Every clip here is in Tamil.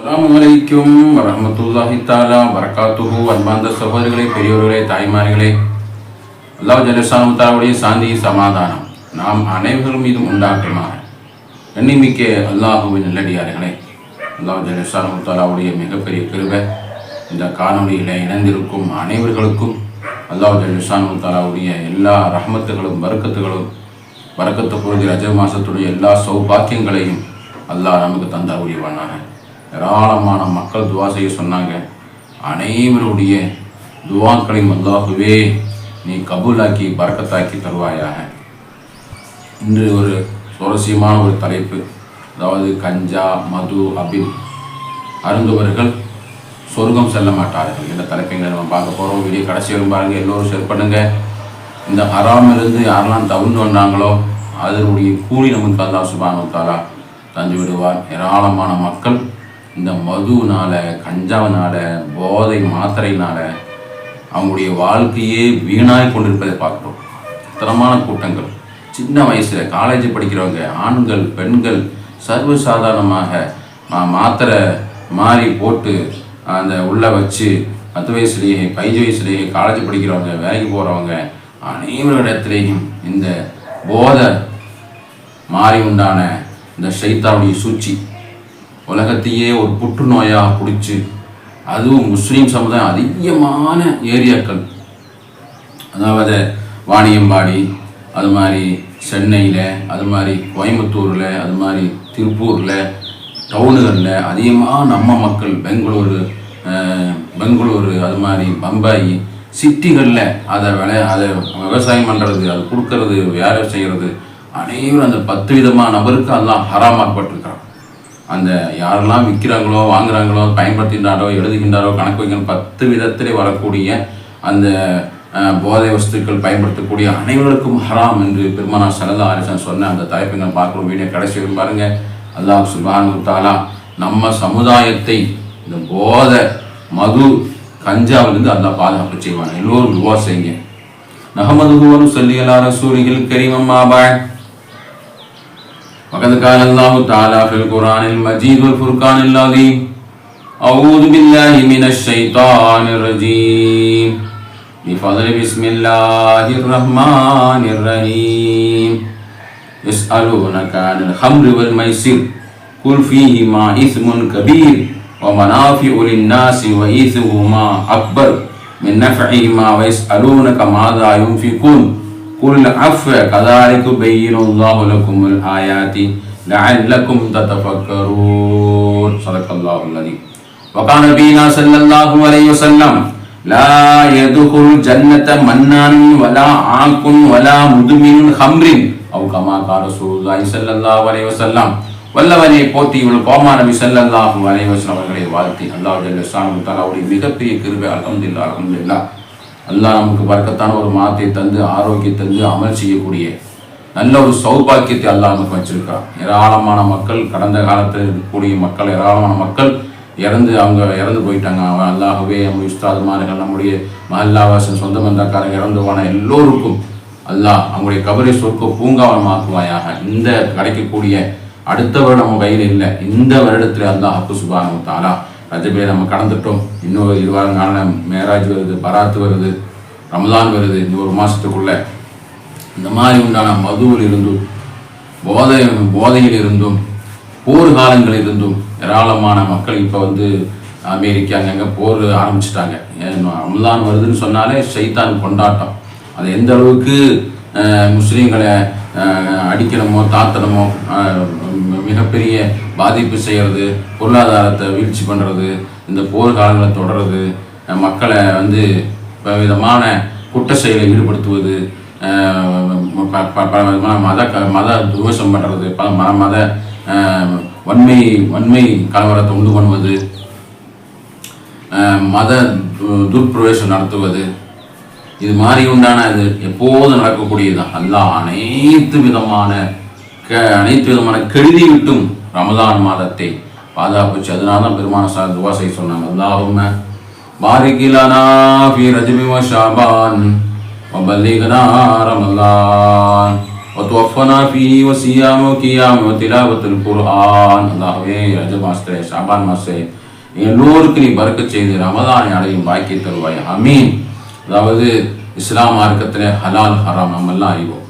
அஸ்ஸலாமு அலைக்கும் வரஹ்மத்துல்லாஹி தஆலா வரகாத்துஹு. அன்பார்ந்த சகோதரர்களே, பெரியோர்களே, தாய்மார்களே, அல்லாஹ் ஜல்லஷானு தஆலாவுடைய சாந்தி சமாதானம் நாம் அனைவரும் மீதும் உண்டாட்டுமாக. எண்ணிமிக்க அல்லாஹுவின் நல்லடியார்களே, அல்லாஹ் ஜல்லஷானு தஆலாவுடைய மிகப்பெரிய கிருபை இந்த காணொலியில் இணைந்திருக்கும் அனைவர்களுக்கும் அல்லாஹ் ஜல்லஷானு தஆலாவுடைய எல்லா ரஹ்மத்துகளும் பரக்கத்து பொழுது ரஜப் மாசத்துடைய எல்லா சௌபாக்கியங்களையும் அல்லாஹ் நமக்கு தந்த உரிவானாக. ஏராளமான மக்கள் துவா செய்ய சொன்னாங்க. அனைவருடைய துவாக்களையும் அல்லாஹுவே நீ கபூலாக்கி பரக்கத்தாக்கி தருவாயாக. இன்று ஒரு சுவாரஸ்யமான ஒரு தலைப்பு, அதாவது கஞ்சா, மது, அபின் அருந்துவர்கள் சொர்க்கம் செல்ல மாட்டார்கள் என்ற தலைப்பைங்களை நம்ம பார்க்க போகிறோம். வீடியோ கடைசி வரும் பாருங்கள், எல்லோரும் ஷேர் பண்ணுங்கள். இந்த ஹராமிலிருந்து யாரெல்லாம் தவிர்த்து வந்தாங்களோ அதனுடைய கூலி நமக்கு அல்லாஹ் சுப்ஹானஹு வ தஆலா தந்து விடுவார். ஏராளமான மக்கள் இந்த மதுவினால், கஞ்சாவினால், போதை மாத்திரையினால் அவங்களுடைய வாழ்க்கையே வீணாய் கொண்டிருப்பதை பார்க்குறோம். தரமான கூட்டங்கள் சின்ன வயசில் காலேஜ் படிக்கிறவங்க, ஆண்கள், பெண்கள் சர்வசாதாரணமாக மாத்திரை மாறி போட்டு அந்த உள்ளே வச்சு 10 வயசுலேயே 15 வயசுலேயே காலேஜ் படிக்கிறவங்க, வேலைக்கு போகிறவங்க அனைவரிடத்திலேயும் இந்த போதை மாறி உண்டான இந்த ஷைத்தானுடைய சூழ்ச்சி உலகத்தையே ஒரு புற்றுநோயாக பிடிச்சி, அதுவும் முஸ்லீம் சமுதாயம் அதிகமான ஏரியாக்கள், அதாவது வாணியம்பாடி, அது மாதிரி சென்னையில், அது மாதிரி கோயம்புத்தூரில், அது மாதிரி திருப்பூரில், டவுனுகளில் அதிகமாக நம்ம மக்கள், பெங்களூரு, அது மாதிரி பம்பாய் சிட்டிகளில் அதை விவசாயம் பண்ணுறது, அது கொடுக்கறது, வேலை செய்கிறது, அனைவரும் அந்த 10 விதமான நபருக்கு எல்லாம் ஹராமாக்கப்பட்டிருக்கிறான். அந்த யாரெல்லாம் விற்கிறாங்களோ, வாங்குறாங்களோ, பயன்படுத்துகின்றாரோ, எழுதுகின்றாரோ, கணக்கு வைக்கிற 10 விதத்திலே வரக்கூடிய அந்த போதை வஸ்துக்கள் பயன்படுத்தக்கூடிய அனைவருக்கும் ஹராம் என்று பெருமானார் ஸல்லல்லாஹு அலைஹி வஸல்லம் சொன்ன அந்த தலைப்புகள் பார்க்குறோம். வீடியோ கடைசி வரும் பாருங்கள். அல்லாஹ் சுப்ஹானஹு வ தஆலா நம்ம சமுதாயத்தை இந்த போதை, மது, கஞ்சாவிலிருந்து அல்லாஹ் பாதுகாப்பு செய்வாங்க. எல்லோரும் துவா செய்யுங்க. நஹ்மதுஹு வ நுஸல்லி அலா ரசூலிஹில் கரீம், அம்மா பஅத். وقد قال الله تعالى في القرآن المجيد والفرقان العظيم: أعوذ بالله من الشيطان الرجيم بفضل بسم الله الرحمن الرحيم يسألونك عن الخمر والميسر قل فيهما إثم كبير ومنافع للناس وإثمهما أكبر من نفعهما ويسألونك ماذا ينفقون قل العفو كذلك يبين الله لكم الآيات لعلكم تتفكرون. صدق الله العظيم. وقال نبينا صلى الله عليه وسلم: لا يدخل الجنة منان ولا عاق ولا مدمن خمر أو كما قال رسول الله صلى الله عليه وسلم. வல்லவனை போற்றி இவள் கோமா நபி ஸல்லல்லாஹு அலைஹி வஸல்லம் அவர்களை வாழ்த்தி அல்லாஹ் ஜல்லஷானஹு தஆலாவுடைய மிகப்பெரிய கிருபை, அல்ஹம்துலில்லாஹ். அல்லாஹ் நமக்கு பரக்கத்தான ஒரு மாத்தை தந்து, ஆரோக்கியம் தந்து, அமல் செய்யக்கூடிய நல்ல ஒரு சௌபாக்கியத்தை அல்லாஹ் நமக்கு வச்சிருக்கிறான். ஏராளமான மக்கள், கடந்த காலத்தில் இருக்கக்கூடிய மக்கள், ஏராளமான மக்கள் இறந்து போயிட்டாங்க. அவன் அல்லாஹ்வே நம்முடைய உஸ்தாதுமார்கள், நம்முடைய மஹல்லாவாசன், சொந்த பந்தக்காரங்க இறந்து போன எல்லோருக்கும் அல்லாஹ் அவங்களுடைய கபரை சொர்க்க பூங்காவனமாக்குவாயாக. இந்த கிடைக்கக்கூடிய அடுத்த வருடம் நம்ம கையில் இல்லை, இந்த வருடத்தில் அல்லாஹ் சுப்ஹானஹு வ தஆலா ரஜபிலே நம்ம கடந்துட்டோம். இன்னும் 20 வாரம் மேராஜ் வருது, பராத்து வருது, ரமலான் வருது. இந்த ஒரு மாதத்துக்குள்ள இந்த மாதிரி உண்டான மதுவில் இருந்தும், போதையில் இருந்தும், போர் காலங்களில் இருந்தும் ஏராளமான மக்கள் இப்போ அமெரிக்கா அங்கங்கே போர் ஆரம்பிச்சிட்டாங்க. ரமலான் வருதுன்னு சொன்னாலே ஷைத்தான் கொண்டாட்டம். அது எந்த அளவுக்கு முஸ்லீம்களை அடிக்கணுமோ, தாத்தனமோ, மிகப்பெரிய பாதிப்பு செய்கிறது, பொருளாதாரத்தை வீழ்ச்சி பண்ணுறது, இந்த போர் காலங்களை தொடர்றது, மக்களை விதமான குற்ற செயலை ஈடுபடுத்துவது, மத துவேஷம் பண்ணுறது, மத வன்மை கலவரத்தை உண்டு பண்ணுவது, மத துர்பிரவேசம் நடத்துவது, இது மாதிரி உண்டான இது எப்போதும் நடக்கக்கூடியதுதான். அல்லாஹ் அனைத்து விதமான கெடுதி விட்டும் ரமலான் மாதத்தை பாதுகாப்புச்சு. அதனால தான் பெருமானார் துவா செய்ய சொன்னாங்க. அல்லாஹும்ம பாரிக் லனா ஃபீ ரஜபி வ ஷஅபான் வ பல்லிக்னா ரமலான் வ وتوفنا فيه وصيام وقيام وتلاوة القرآن. அல்லாஹ்வே ரஜப் மாசத்திலே ஷாபான் மாசத்திலே எல்லோருக்கும் நீ பரக்கத் செய்து ரமதானை அடையும் பாக்கிய தருவாய். ஆமீன். அதாவது இஸ்லாம் மார்க்கத்தில் ஹலால் ஹராம் நம்ம எல்லாம் அறிவோம்.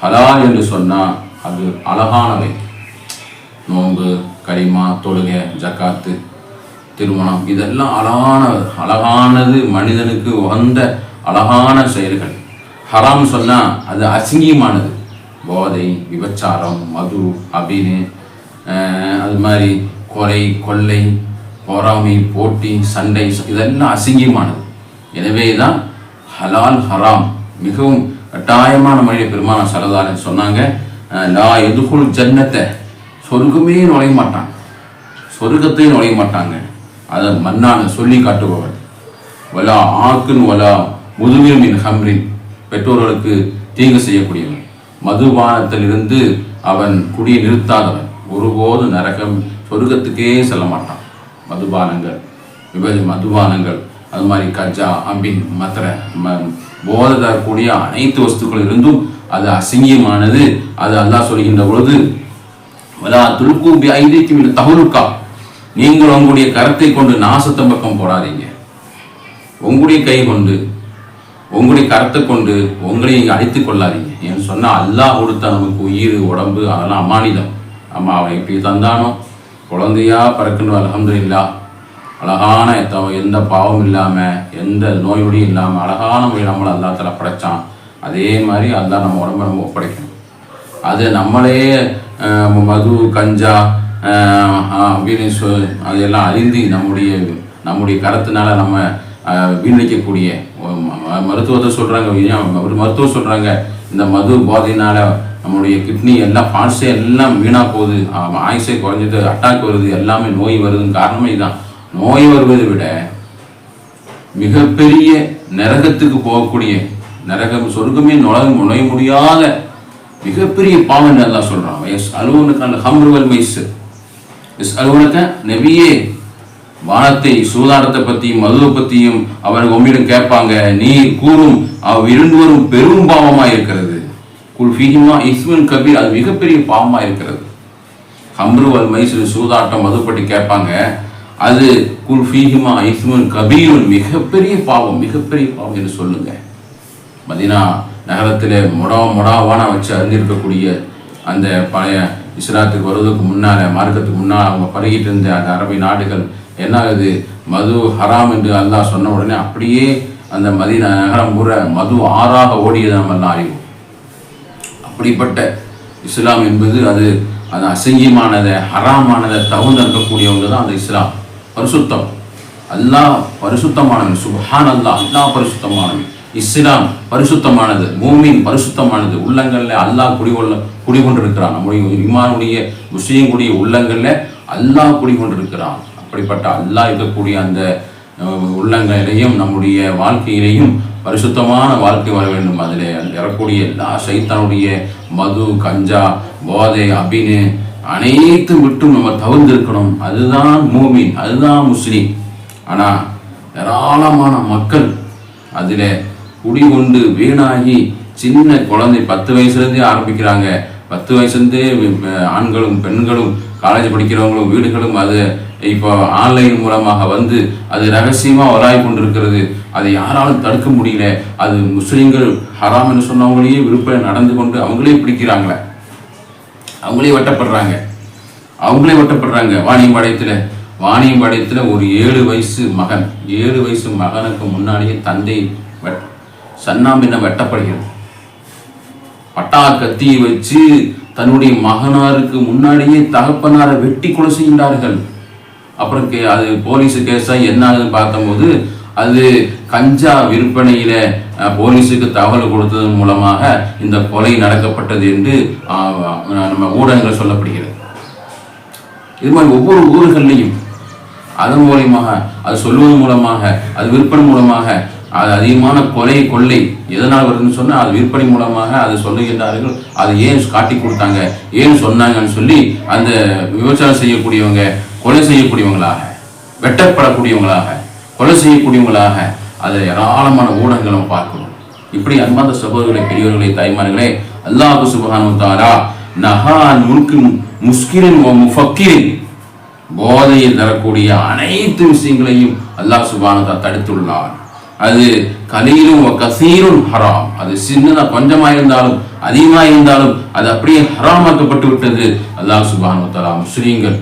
ஹலால் என்று சொன்னால் அது அழகானவை. நோன்பு, கரிமா, தொழுகை, ஜக்காத்து, திருமணம், இதெல்லாம் அழகானது, மனிதனுக்கு உகந்த அழகான செயல்கள். ஹராம் சொன்னால் அது அசிங்கமானது. போதை, விபச்சாரம், மது, அபினு, அது மாதிரி கொலை, கொள்ளை, பொறாமை, போட்டி, சண்டை, இதெல்லாம் அசிங்கமானது. எனவே தான் ஹலால் ஹராம் மிகவும் கட்டாயமான மனித பெருமான சரதாரன் சொன்னாங்க, லா எதுகுல் ஜன்னத்தை, சொர்க்கமே நுழைய மாட்டாங்க, சொர்க்கத்தையும் நுழைய மாட்டாங்க. அதை மன்னான சொல்லி காட்டுபவர். வலா ஆக்குன் வலா முதுவின் ஹம்ரின், பெற்றோர்களுக்கு தீங்கு செய்யக்கூடியவன். மதுபானத்திலிருந்து அவன் குடியை நிறுத்தாதவன் ஒருபோது நரகம் சொர்க்கத்துக்கே செல்ல மாட்டான். மதுபானங்கள் அது மாதிரி கஜா, அம்பின், மத்திர, போதை தரக்கூடிய அனைத்து வஸ்துக்கள் இருந்தும் அது அசிங்கமானது. அது அல்லாஹ் சொல்கின்ற பொழுது, வலா துல்கூபி ஐதீக்கும் தஹலுக்கா, நீங்கள் உங்களுடைய கரத்தை கொண்டு நாசத்தை பக்கம் போடாதீங்க. உங்களுடைய கை கொண்டு, உங்களுடைய கரத்தை கொண்டு உங்களை அழித்துக் கொள்ளாதீங்க. ஏன்னு சொன்னால் அல்லாஹ் கொடுத்த நமக்கு உயிர், உடம்பு, அதெல்லாம் அமானிதம். அம்மா அவன் எப்படி தந்தானோ குழந்தையா பறக்கணும், அல்ஹம்துலில்லாஹ். அழகான எந்த பாவம் இல்லாமல், எந்த நோயுடையும் இல்லாமல் அழகான முறையில் நம்மளை அல்லா தஆலா படைச்சான். அதே மாதிரி அல்லாஹ் நம்ம உடம்பை நம்ம ஒப்படைக்கணும். அது நம்மளே மது, கஞ்சா அப்படின்னு அதையெல்லாம் அறிந்து நம்முடைய கரத்தினால நம்ம வீணடிக்கக்கூடிய மருத்துவத்தை சொல்கிறாங்க. மருத்துவம் சொல்கிறாங்க, இந்த மது போதையினால நம்மளுடைய கிட்னி எல்லாம் பார்ட்ஸே எல்லாம் வீணாக போகுது, ஆயுசே குறைஞ்சது, அட்டாக் வருது, எல்லாமே நோய் வருதுன்னு காரணமே இதுதான். நோய் வருவதை விட மிகப்பெரிய நரகத்துக்கு போகக்கூடிய, நரகம் சொர்க்கமே நுழைய முடியாத மிகப்பெரிய பாவம் எல்லாம் சொல்கிறான். எஸ் அலுவனுக்கான ஹம்ருவல் மைசு, எஸ் அலுவனுக்க நபியே, வானத்தை, சூதாட்டத்தை பற்றியும் மதுவை பற்றியும் அவனுக்கு உம்மிடம் கேட்பாங்க. நீ கூறும் இரண்டு வரும் பெரும் பாவமாக இருக்கிறது. குல் ஃபீஹிமா இஸ்முன் கபீர், அது மிகப்பெரிய பாவமாக இருக்கிறது. ஹம்ருவல் மைசு, சூதாட்டம், மது பற்றி கேட்பாங்க. அது குல் ஃபீஹிமா இஸ்முன் கபீருன், மிகப்பெரிய பாவம், மிகப்பெரிய பாவம் என்று சொல்லுங்க. மதீனா நகரத்தில் மொடாவான வச்சு அறிந்திருக்கக்கூடிய அந்த பழைய இஸ்லாத்துக்கு வருவதற்கு முன்னால், மார்க்கத்துக்கு முன்னால் அவங்க பருகிட்டு இருந்த அந்த அரபி நாடுகள் என்ன ஆகுது, மது ஹராம் என்று அல்லாஹ் சொன்ன உடனே அப்படியே அந்த மதீனா நகரம் பூரா மது ஆறாக ஓடியது நம்ம எல்லாம் அறிவோம். அப்படிப்பட்ட இஸ்லாம் என்பது அது அசிங்கமானதை, ஹராமானதை தகுந்திருக்கக்கூடியவங்க தான் அந்த இஸ்லாம். பரிசுத்தம், அல்லாஹ் பரிசுத்தமானவன், சுப்ஹான் அல்லாஹ், அல்லாஹ் பரிசுத்தமானவன். இஸ்லாம் பரிசுத்தமானது, மூமின் பரிசுத்தமானது. உள்ளங்களில் அல்லாஹ் குடிகொண்டிருக்கிறான். நம்முடைய இமானுடைய முஸ்லீம்களுடைய உள்ளங்களில் அல்லாஹ் குடிகொண்டிருக்கிறான். அப்படிப்பட்ட அல்லாஹ் இருக்கக்கூடிய அந்த உள்ளங்களிலையும் நம்முடைய வாழ்க்கையிலையும் பரிசுத்தமான வாழ்க்கை வர வேண்டும். அதில் வரக்கூடிய எல்லா சைத்தானுடைய மது, கஞ்சா, போதை, அபினு அனைத்தும் விட்டும் நம்ம தவிர்த்திருக்கணும். அதுதான் மூமின், அதுதான் முஸ்லீம். ஆனால் ஏராளமான மக்கள் அதில் குடிகொண்டு வீணாகி சின்ன குழந்தை 10 வயசுலேருந்தே ஆரம்பிக்கிறாங்க. 10 வயசுலேருந்தே ஆண்களும் பெண்களும் காலேஜ் படிக்கிறவங்களும் வீடுகளும் அது இப்போ ஆன்லைன் மூலமாக வந்து அது ரகசியமாக வராய் கொண்டிருக்கிறது. அதை யாராலும் தடுக்க முடியல. அது முஸ்லீம்கள் ஹராம் என்று சொன்னவங்களையே விருப்பம் நடந்து கொண்டு அவங்களே பிடிக்கிறாங்களே, அவங்களே வெட்டப்படுறாங்க. வாணியம்பாளையத்தில் ஒரு 7 வயசு மகனுக்கு முன்னாடியே தந்தை சன்னாம்பின்ன வெட்டப்படுகிறது. பட்டா கத்தியை வச்சு தன்னுடைய மகனாருக்கு முன்னாடியே தகப்பனாரை வெட்டி கொலை செய்கின்றார்கள். அப்புறம் அது போலீஸு கேஸாக என்ன ஆகுதுன்னு பார்த்தபோது அது கஞ்சா விற்பனையில போலீஸுக்கு தகவல் கொடுத்ததன் மூலமாக இந்த கொலை நடக்கப்பட்டது என்று நம்ம ஊடகங்கள் சொல்லப்படுகிறது. இது மாதிரி ஒவ்வொரு ஊர்கள்லையும் அதன் மூலமாக, அது சொல்லுவதன் மூலமாக, அது விற்பனை மூலமாக, அது அதிகமான கொள்ளை எதனால் வருதுன்னு சொன்னால் அது விற்பனை மூலமாக அது சொல்லுகின்றார்கள். அது ஏன் காட்டி கொடுத்தாங்க, ஏன் சொன்னாங்கன்னு சொல்லி அந்த விபச்சாரம் செய்யக்கூடியவங்க கொலை செய்யக்கூடியவங்களாக, வெட்டப்படக்கூடியவங்களாக, கொலை செய்யக்கூடியவங்களாக அதை ஏராளமான ஊடகங்களை பார்க்கணும். இப்படி அன்பார்ந்த சகோதரர்களே, பெரியவர்களே, தாய்மார்களே, அல்லாஹ் சுப்ஹானஹு வ தஆலா நஹான் முஸ்கிரின் வ முஃபக்கிரின், போதையை தரக்கூடிய அனைத்து விஷயங்களையும் அல்லாஹ் சுப்ஹானஹு வ தஆலா தடுத்துள்ளார். அது கலீலும் கசீரும் ஹராம், அது சின்னதா கொஞ்சமா இருந்தாலும் அதிகமாக இருந்தாலும் அது அப்படியே ஹராமாக்கப்பட்டு விட்டது. அல்லாஹ் சுப்ஹானஹு வ தஆலா முஸ்லிம்கள்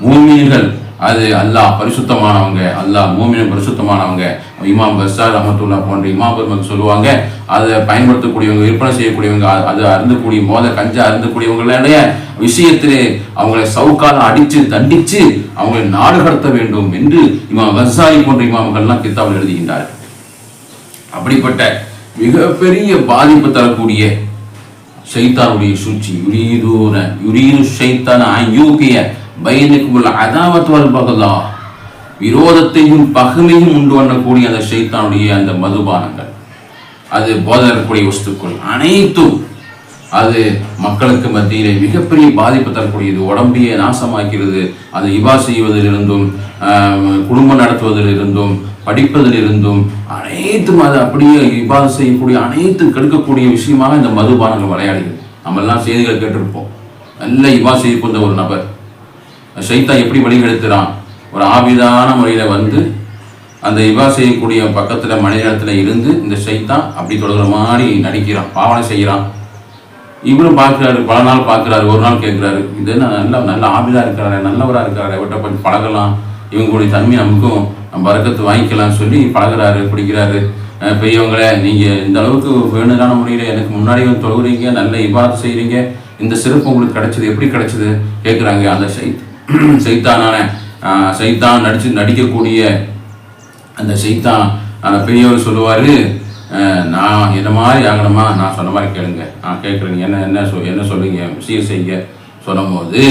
மூமின்கள், அது அல்லாஹ் பரிசுத்தமானவங்க, அல்லாஹ் மூமின் பரிசுத்தமானவங்க. இமாம் பஸ்ஸார் ரஹ்மத்துல்லாஹ் போன்ற இமாம் பெருமக்கள் சொல்லுவாங்க, அதை பயன்படுத்தக்கூடியவங்க, விற்பனை செய்யக்கூடியவங்க, அது அருந்தக்கூடிய கஞ்சா அருந்தக்கூடியவங்களுடைய விஷயத்திலே அவங்களை சவுக்கால அடித்து தண்டித்து அவங்களை நாடு கடத்த வேண்டும் என்று இமாம் பஸ்ஸாரி போன்ற இமாம்கள்லாம் கித்தாபில் எழுதுகின்றார்கள். அப்படிப்பட்ட மிகப்பெரிய பாதிப்பு தரக்கூடிய ஷைத்தானுடைய சூழ்ச்சி, யுரீது ஷைத்தான அய்யூகிய பைனக்குமுல் அதாவத் வல் பகதா, விரோதத்தையும் பகைமையும் உண்டு பண்ணக்கூடிய அந்த ஷைத்தானுடைய அந்த மதுபானங்கள், அது போதக்கூடிய வஸ்துக்கள் அனைத்தும் அது மக்களுக்கு மத்தியிலே மிகப்பெரிய பாதிப்பு தரக்கூடியது. உடம்பையே நாசமாக்கிறது. அது இபா செய்வதிலிருந்தும் குடும்பம் நடத்துவதிலிருந்தும் படிப்பதிலிருந்தும் அனைத்தும் அது அப்படியே இபாத செய்யக்கூடிய அனைத்தும் கெடுக்கக்கூடிய விஷயமாக இந்த மதுபானங்கள் விளையாடுகிறது. நம்ம எல்லாம் செய்திகள் கேட்டிருப்போம். நல்ல இபா செய்யக்கூடிய ஒரு நபர் ஷைத்தான் எப்படி வழிகெடுத்துறான், ஒரு ஆபிதான முறையில் வந்து அந்த இபா செய்யக்கூடிய பக்கத்தில் மனித இடத்துல இருந்து இந்த ஷைத்தான் அப்படி தொடங்குற மாதிரி நடிக்கிறான், பாவனை செய்கிறான். இவரும் பார்க்குறாரு, பல நாள் பார்க்குறாரு. ஒரு நாள் கேட்குறாரு, இது என்ன நல்ல ஆபிதா இருக்கிறாரு, நல்லவராக இருக்கிறாரு, விட்ட கொஞ்சம் பழகலாம், இவங்களுடைய தன்மை நமக்கும் நம்ம பறக்கத்து வாங்கிக்கலாம்னு சொல்லி பழகிறாரு, பிடிக்கிறாரு. பெரியவங்களே, நீங்கள் இந்த அளவுக்கு வேணுதான முறையில் எனக்கு முன்னாடி வந்து தொழுகிறீங்க, நல்ல இபாதத் செய்கிறீங்க, இந்த சிறப்பு உங்களுக்கு கிடைச்சது, எப்படி கிடைச்சது கேட்குறாங்க. அந்த சைத்தான் நடிக்கக்கூடிய அந்த சைத்தான் அந்த பெரியவர் சொல்லுவார், நான் என்ன மாதிரி ஆகணுமா, நான் சொன்ன மாதிரி கேளுங்க, நான் கேட்குறேங்க, என்ன சொல்லுங்க, விஷயம் செய்ய சொல்லும் போது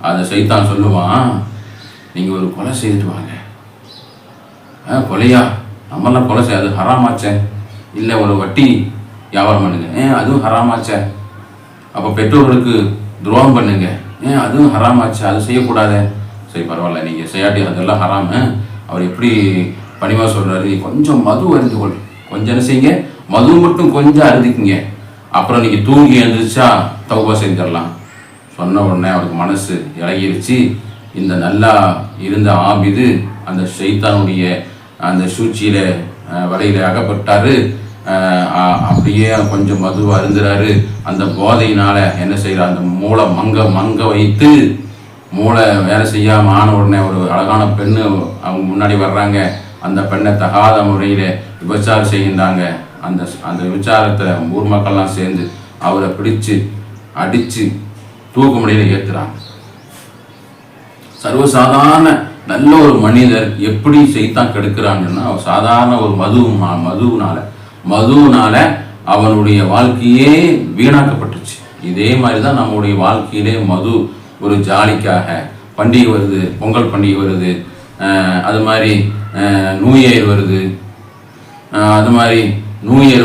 அந்த சைத்தான் சொல்லுவான், நீங்கள் ஒரு கொலை செய்துட்டு வாங்க. கொலையா? நம்மளாம் கொலை செய்ய, அது ஹராமாச்சே. இல்லை ஒரு வட்டி வியாபாரம் பண்ணுங்க, அதுவும் ஹராமாச்சே. அப்போ பெற்றோர்களுக்கு துரோகம் பண்ணுங்க, அதுவும் ஹராமாச்சு, அது செய்யக்கூடாது. சரி பரவாயில்ல, நீங்கள் செய்யாட்டி அதெல்லாம் ஹராம. அவர் எப்படி பணிவாக சொல்கிறாரு, கொஞ்சம் மது அருந்துகொள், கொஞ்சம் என்ன செய்யுங்க, மது மட்டும் கொஞ்சம் அருந்திக்குங்க, அப்புறம் நீங்கள் தூங்கி எழுந்திரிச்சா தௌபா செஞ்சிடலாம். சொன்ன உடனே அவருக்கு மனசு இறங்கிருச்சு. இந்த நல்லா இருந்த ஆபிது அந்த ஷைத்தானுடைய அந்த சூழ்ச்சியில் வலையில் அகப்பட்டார். அப்படியே கொஞ்சம் மது அருந்துறாரு. அந்த போதையினால் என்ன செய்கிறார், அந்த மூளை மங்க வைத்து மூளை வேலை செய்யாமல் ஆன உடனே ஒரு அழகான பெண்ணு அவங்க முன்னாடி வர்றாங்க. அந்த பெண்ணை தகாத முறையில் விபச்சாரம் செய்கின்றாங்க. அந்த விபச்சாரத்தில் ஊர் மக்கள்லாம் சேர்ந்து அவரை பிடிச்சு அடித்து தூக்கு முறையில் ஏற்றுறாங்க. சர்வசாதாரண நல்ல ஒரு மனிதர் எப்படி செய்தான் கெடுக்கிறாங்கன்னா, சாதாரண ஒரு மதுவினால அவனுடைய வாழ்க்கையே வீணாக்கப்பட்டுச்சு. இதே மாதிரி தான் நம்முடைய வாழ்க்கையிலே மது ஒரு ஜாலிக்காக, பண்டிகை வருது, பொங்கல் பண்டிகை வருது, அது மாதிரி நியூ இயர்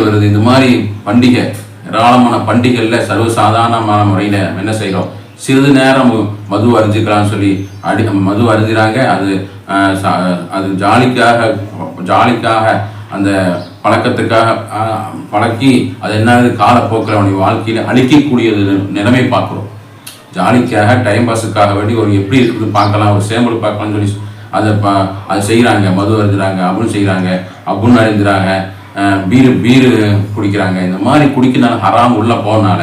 வருது, இந்த மாதிரி பண்டிகை, ஏராளமான பண்டிகைகளில் சர்வசாதாரணமான முறையில் என்ன செய்கிறோம், சிறிது நேரம் மது அருந்திக்கலாம்னு சொல்லி மது அருந்துகிறாங்க. அது ஜாலிக்காக அந்த பழக்கத்துக்காக பழக்கி அது என்னது காலப்போக்கில் அவனுடைய வாழ்க்கையில் அழிக்கக்கூடியது நிலைமை பார்க்குறோம். ஜாலிக்காக டைம் பாஸுக்காக வேண்டி ஒரு எப்படி இருக்குது பார்க்கலாம், ஒரு சேம்பல் பார்க்கலாம்னு சொல்லி அதை செய்கிறாங்க. மது அருந்துறாங்க, அப்படின்னு செய்கிறாங்க, அப்படின்னு அருந்துறாங்க, பீரு குடிக்கிறாங்க. இந்த மாதிரி குடிக்கிறனால ஹராம் உள்ள போனால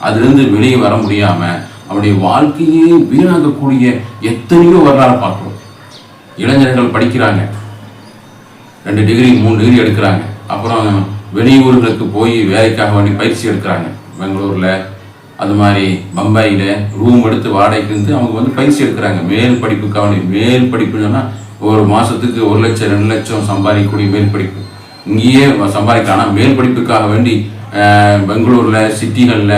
அதுலேருந்து வெளியே வர முடியாமல் அவனுடைய வாழ்க்கையே வீணாக்கக்கூடிய எத்தனையோ வரலாறு பார்க்குறோம். இளைஞர்கள் படிக்கிறாங்க, 2 டிகிரி 3 டிகிரி எடுக்கிறாங்க, அப்புறம் வெளியூர்களுக்கு போய் வேலைக்காக வேண்டி பயிற்சி எடுக்கிறாங்க. பெங்களூரில் அது மாதிரி பம்பாயில் ரூம் எடுத்து வாடகைக்கு இருந்து அவங்க வந்து பயிற்சி எடுக்கிறாங்க. மேல் படிப்புக்காக வேண்டி, மேல் படிப்புன்னா ஒரு மாதத்துக்கு 1 லட்சம் 2 லட்சம் சம்பாதிக்கக்கூடிய மேல் படிப்பு இங்கேயே சம்பாதிக்கலாம். ஆனால் மேல் படிப்புக்காக வேண்டி பெங்களூரில் சிட்டிகளில்,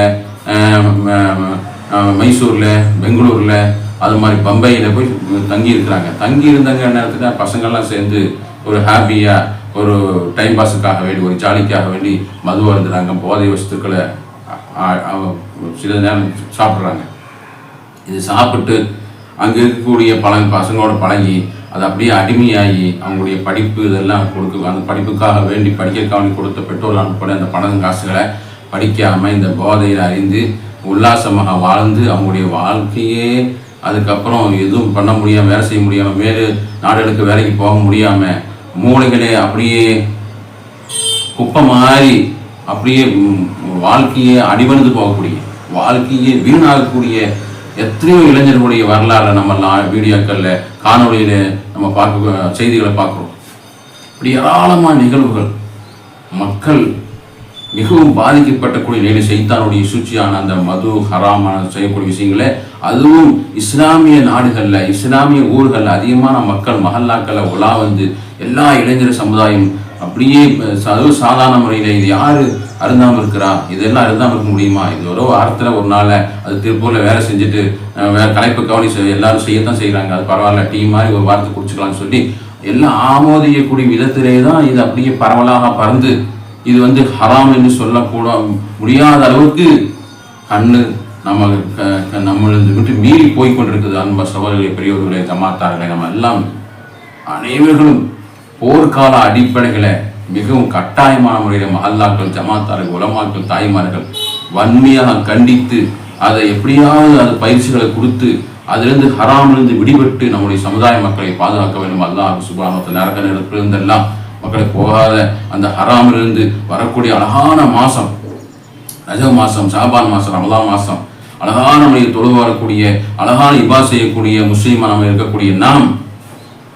மைசூரில், பெங்களூரில், அது மாதிரி பம்பாயில் போய் தங்கி இருக்கிறாங்க. தங்கி இருந்தாங்க நேரத்தில் பசங்கள்லாம் சேர்ந்து ஒரு ஹாப்பியாக ஒரு டைம் பாஸுக்காக வேண்டி, ஒரு ஜாலிக்காக வேண்டி மது அருந்துறாங்க, போதை வஸ்துக்களை சில நேரம் சாப்பிட்றாங்க. இது சாப்பிட்டு அங்கே இருக்கக்கூடிய பசங்களோட பழகி அது அப்படியே அடிமையாகி அவங்களுடைய படிப்பு இதெல்லாம் அந்த படிப்புக்காக வேண்டி படிக்கிறதுக்காக கொடுத்த பெற்றோர் அனுப்பட அந்த பணம் காசுகளை படிக்காமல் இந்த போதையில் அறிந்து உல்லாசமாக வாழ்ந்து அவங்களுடைய வாழ்க்கையே அதுக்கப்புறம் எதுவும் பண்ண முடியாமல், வேலை செய்ய முடியாமல், வேறு நாடுகளுக்கு வேலைக்கு போக முடியாமல், மூளைகளே அப்படியே குப்பை மாதிரி அப்படியே வாழ்க்கையே அடிபணிந்து போகக்கூடிய, வாழ்க்கையே வீணாகக்கூடிய எத்தனையோ இளைஞர்களுடைய வரலாறு நம்ம வீடியோக்களில் காணொலியில் நம்ம பார்க்க செய்திகளை பார்க்குறோம். இப்படி ஏராளமான நிகழ்வுகள் மக்கள் மிகவும் பாதிக்கப்பட்டக்கூடிய நிலை சைத்தானுடைய சூழ்ச்சியான அந்த மது ஹராமான செய்யக்கூடிய விஷயங்கள, அதுவும் இஸ்லாமிய நாடுகளில் இஸ்லாமிய ஊர்களில் அதிகமான மக்கள் மஹல்லாக்களில் உலா வந்து எல்லா இளைஞர் சமுதாயம் அப்படியே சாதாரண முறையில் இது யார் அருந்தாமல் இருக்கிறா, இதெல்லாம் அருந்தாமல் இருக்க முடியுமா, இது ஒரு வாரத்தில் ஒரு நாள் அது திருப்பூரில் வேலை செஞ்சுட்டு கலைப்பு கவனி எல்லாரும் செய்யத்தான் செய்கிறாங்க, அது பரவாயில்ல டீ மாதிரி ஒரு வாரத்தை குடிச்சுக்கலாம்னு சொல்லி எல்லாம் ஆமோதிக்கக்கூடிய விதத்திலே தான் இது அப்படியே பரவலாக பறந்து இது வந்து ஹராம் என்று சொல்லக்கூட முடியாத அளவுக்கு கண்ணு நம்மளது விட்டு மீறி போய்கொண்டிருக்குது. அன்ப சகோதரர்களே, பெரியவர்களே, ஜமாத்தார்களே, நம்ம எல்லாம் அனைவர்களும் போர்க்கால அடிப்படைகளை மிகவும் கட்டாயமான முறையில் மஹல்லாக்கள், ஜமாத்தார்கள், உலமாக்கள், தாய்மார்கள் வன்மையாக கண்டித்து அதை எப்படியாவது அது பயிற்சிகளை கொடுத்து அதிலிருந்து ஹராமிலிருந்து விடுபட்டு நம்முடைய சமுதாய மக்களை பாதுகாக்க வேண்டும். அல்லாஹ் சுப்ஹானஹு வ தஆலா நரக நெருப்பிலிருந்தெல்லாம் மக்களை போகாத அந்த ஹராமிலிருந்து வரக்கூடிய அழகான மாதம் ரஜப் மாதம், ஷாபான் மாதம், ரமலான் மாதம், அழகான முறையில் தொழுது வரக்கூடிய, அழகான இபா செய்யக்கூடிய முஸ்லீமாக நம்ம இருக்கக்கூடிய நாம்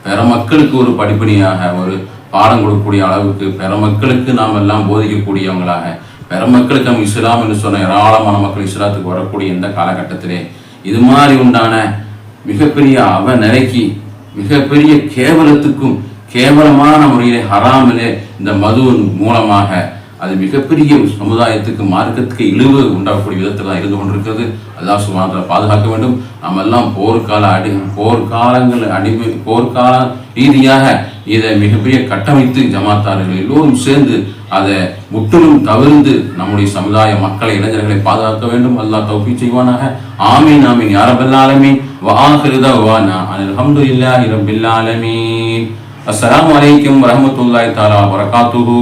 பிற மக்களுக்கு ஒரு படிப்படியாக ஒரு பாடம் கொடுக்கக்கூடிய அளவுக்கு பிற மக்களுக்கு நாம் எல்லாம் போதிக்கக்கூடியவங்களாக, பிற மக்களுக்கு நம்ம இஸ்லாம் என்று சொன்ன ஏராளமான மக்கள் இஸ்லாத்துக்கு வரக்கூடிய இந்த காலகட்டத்திலே இது மாதிரி உண்டான மிகப்பெரிய நிலைக்கு மிகப்பெரிய கேவலத்துக்கும் கேவலமான முறையிலே ஹராமிலே இந்த மதுவின் மூலமாக அது மிகப்பெரிய சமுதாயத்துக்கு மார்க்கத்துக்கு இழிவு உண்டாகக்கூடிய விதத்தில் தான் இருந்து கொண்டிருக்கிறது. அல்லாஹ் சுப்ஹானஹு வ தஆலா பாதுகாக்க வேண்டும். நாம் எல்லாம் போர்க்கால ரீதியாக இதை மிகப்பெரிய கட்டமைத்து ஜமாத்தார்கள் எல்லோரும் சேர்ந்து அதை முற்றிலும் தவிர்த்து நம்முடைய சமுதாய மக்களை, இளைஞர்களை பாதுகாக்க வேண்டும். அல்லாஹ் தௌஃபீக் செய்வானாக. ஆமீன் ஆமீன் யா ரப்பல் ஆலமீன். வ ஆகிரு தஅவானா அல்ஹம்துலில்லாஹி ரப்பில் ஆலமீன். அஸ்ஸலாமு அலைக்கும் வரஹ்மத்துல்லாஹி தஆலா வ பரகாத்துஹு.